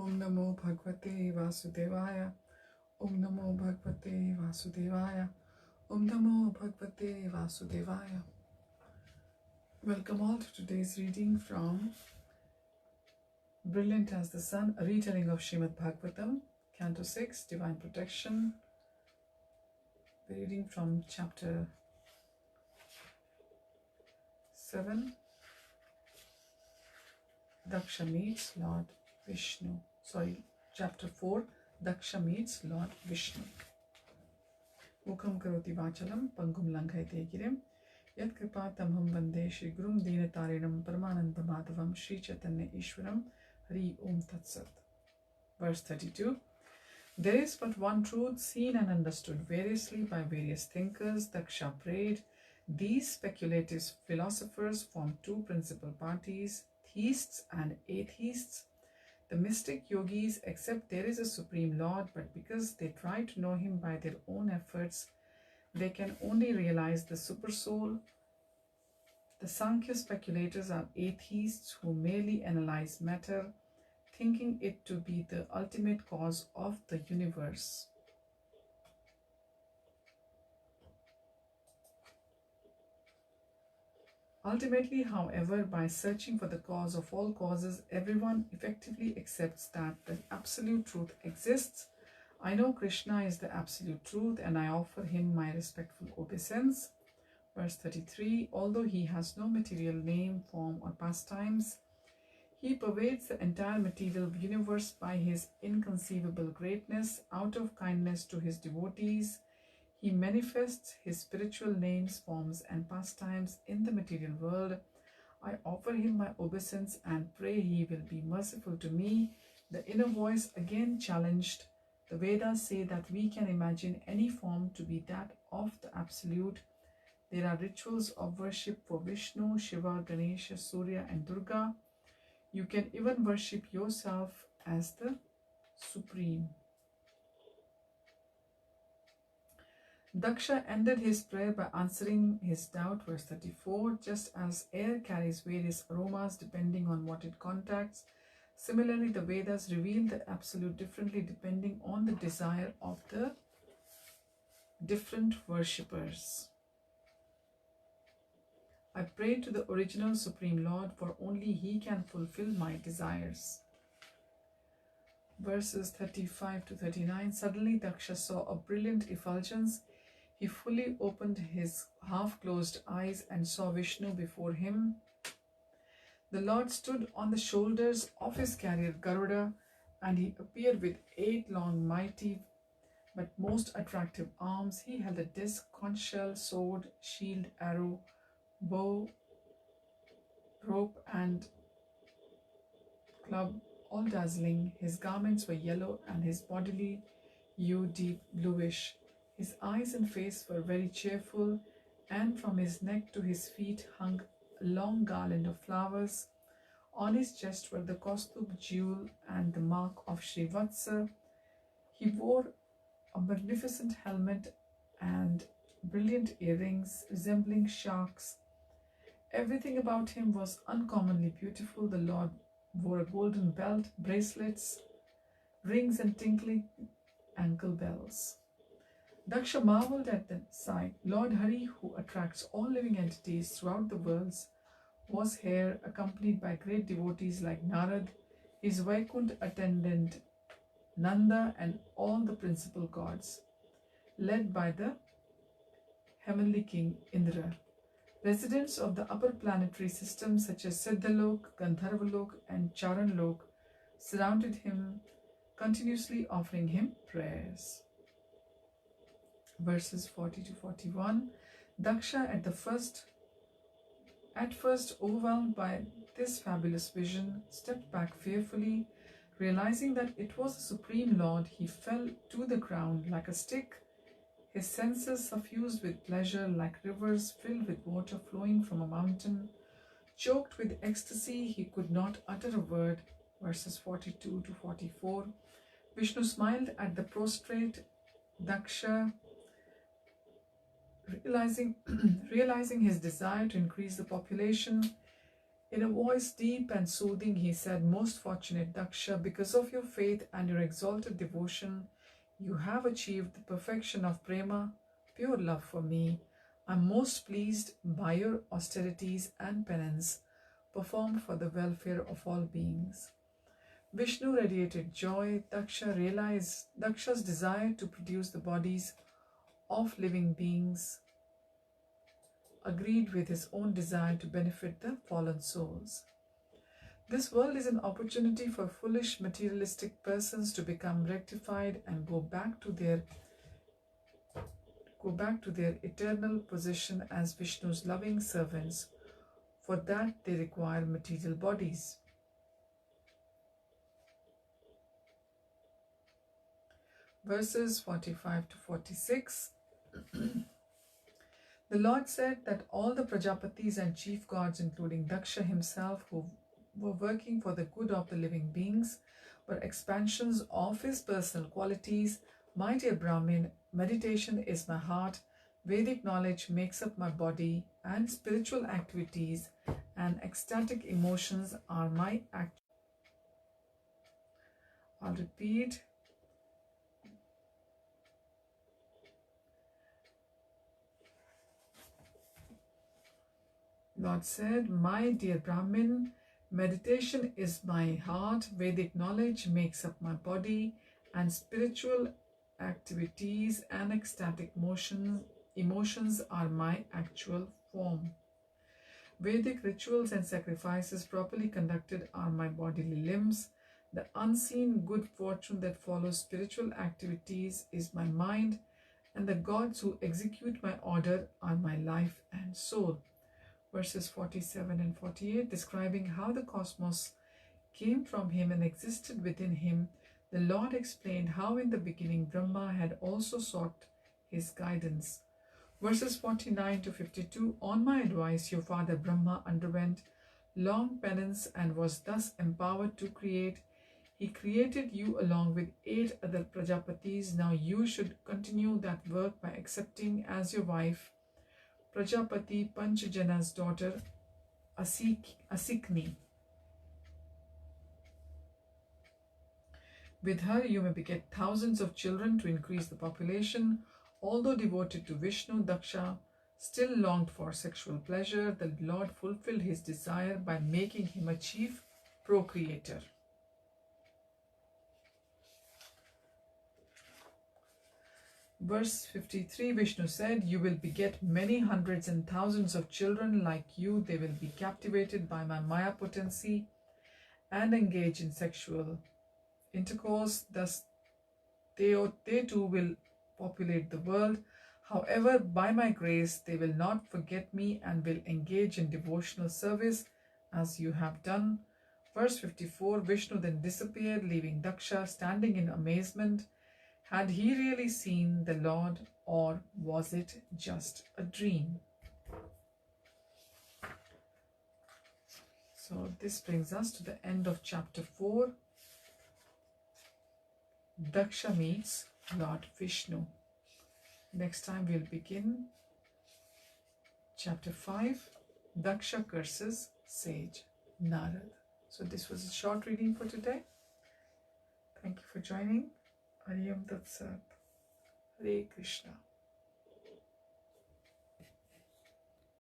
Om Namo Bhagavate Vasudevaya. Om Namo Bhagavate Vasudevaya. Om Namo Bhagavate Vasudevaya. Welcome all to today's reading from Brilliant as the Sun, a retelling of Srimad Bhagavatam, Canto 6, Divine Protection. We're reading from chapter 7, Daksha meets Lord Vishnu. Chapter 4, Daksha meets Lord Vishnu. Mukham karoti vachalam, pangum langhayate girim, yat kripa tamham vande Shri Gurum Dinatarinam Paramananda Madhavam Shri Chaitanya Ishwaram Hari Om Tat Sat. Verse 32. There is but one truth seen and understood variously by various thinkers. Daksha prayed. These speculative philosophers form two principal parties, theists and atheists. The mystic yogis accept there is a supreme Lord, but because they try to know him by their own efforts, they can only realize the supersoul. The Sankhya speculators are atheists who merely analyze matter, thinking it to be the ultimate cause of the universe. Ultimately, however, by searching for the cause of all causes, everyone effectively accepts that the absolute truth exists. I know Krishna is the absolute truth and I offer him my respectful obeisance. Verse 33. Although he has no material name, form or pastimes, he pervades the entire material universe by his inconceivable greatness. Out of kindness to his devotees, he manifests his spiritual names, forms and pastimes in the material world. I offer him my obeisance and pray he will be merciful to me. The inner voice again challenged. The Vedas say that we can imagine any form to be that of the Absolute. There are rituals of worship for Vishnu, Shiva, Ganesha, Surya and Durga. You can even worship yourself as the Supreme. Daksha ended his prayer by answering his doubt. Verse 34. Just as air carries various aromas depending on what it contacts, similarly the Vedas reveal the Absolute differently depending on the desire of the different worshippers. I pray to the original Supreme Lord, for only he can fulfill my desires. Verses 35 to 39. Suddenly Daksha saw a brilliant effulgence. He fully opened his half-closed eyes and saw Vishnu before him. The Lord stood on the shoulders of his carrier Garuda, and he appeared with 8 long, mighty, but most attractive arms. He held a disc, conch shell, sword, shield, arrow, bow, rope and club, all dazzling. His garments were yellow and his bodily hue deep bluish. His eyes and face were very cheerful, and from his neck to his feet hung a long garland of flowers. On his chest were the Kaustubh jewel and the mark of Srivatsa. He wore a magnificent helmet and brilliant earrings resembling sharks. Everything about him was uncommonly beautiful. The Lord wore a golden belt, bracelets, rings and tinkling ankle bells. Daksha marveled at the sight. Lord Hari, who attracts all living entities throughout the worlds, was here accompanied by great devotees like Narad, his Vaikuntha attendant Nanda and all the principal gods, led by the heavenly king Indra. Residents of the upper planetary system such as Siddhalok, Gandharvalok and Charanlok surrounded him, continuously offering him prayers. Verses 40 to 41. Daksha at first overwhelmed by this fabulous vision, stepped back fearfully. Realizing that it was the Supreme Lord, he fell to the ground like a stick, his senses suffused with pleasure like rivers filled with water flowing from a mountain. Choked with ecstasy, he could not utter a word. Verses 42 to 44. Vishnu smiled at the prostrate Daksha, realizing his desire to increase the population. In a voice deep and soothing, he said, "Most fortunate Daksha, because of your faith and your exalted devotion, you have achieved the perfection of prema, pure love for me. I am most pleased by your austerities and penance performed for the welfare of all beings." Vishnu radiated joy. Daksha realized Daksha's desire to produce the bodies of living beings agreed with his own desire to benefit the fallen souls. This world is an opportunity for foolish materialistic persons to become rectified and go back to their eternal position as Vishnu's loving servants. For that they require material bodies. Verses 45 to 46. The Lord said that all the Prajapatis and chief gods, including Daksha himself, who were working for the good of the living beings, were expansions of his personal qualities. My dear Brahmin, meditation is my heart, Vedic knowledge makes up my body, and spiritual activities and ecstatic emotions are my act. I'll repeat. Lord said, "My dear Brahmin, meditation is my heart, Vedic knowledge makes up my body, and spiritual activities and ecstatic emotions are my actual form. Vedic rituals and sacrifices properly conducted are my bodily limbs. The unseen good fortune that follows spiritual activities is my mind, and the gods who execute my order are my life and soul." Verses 47 and 48, describing how the cosmos came from him and existed within him, the Lord explained how in the beginning Brahma had also sought his guidance. Verses 49 to 52, on my advice, your father Brahma underwent long penance and was thus empowered to create. He created you along with 8 other Prajapatis. Now you should continue that work by accepting as your wife Prajapati Panchajana's daughter Asikni. With her you may beget thousands of children to increase the population. Although devoted to Vishnu, Daksha still longed for sexual pleasure. The Lord fulfilled his desire by making him a chief procreator. Verse 53, Vishnu said, "You will beget many hundreds and thousands of children like you. They will be captivated by my Maya potency and engage in sexual intercourse. Thus, they too will populate the world. However, by my grace, they will not forget me and will engage in devotional service as you have done." Verse 54, Vishnu then disappeared, leaving Daksha standing in amazement. Had he really seen the Lord, or was it just a dream? So this brings us to the end of chapter 4. Daksha meets Lord Vishnu. Next time we'll begin chapter 5. Daksha curses sage Narad. So this was a short reading for today. Thank you for joining. Hare Om Tat Sat. Hare Krishna.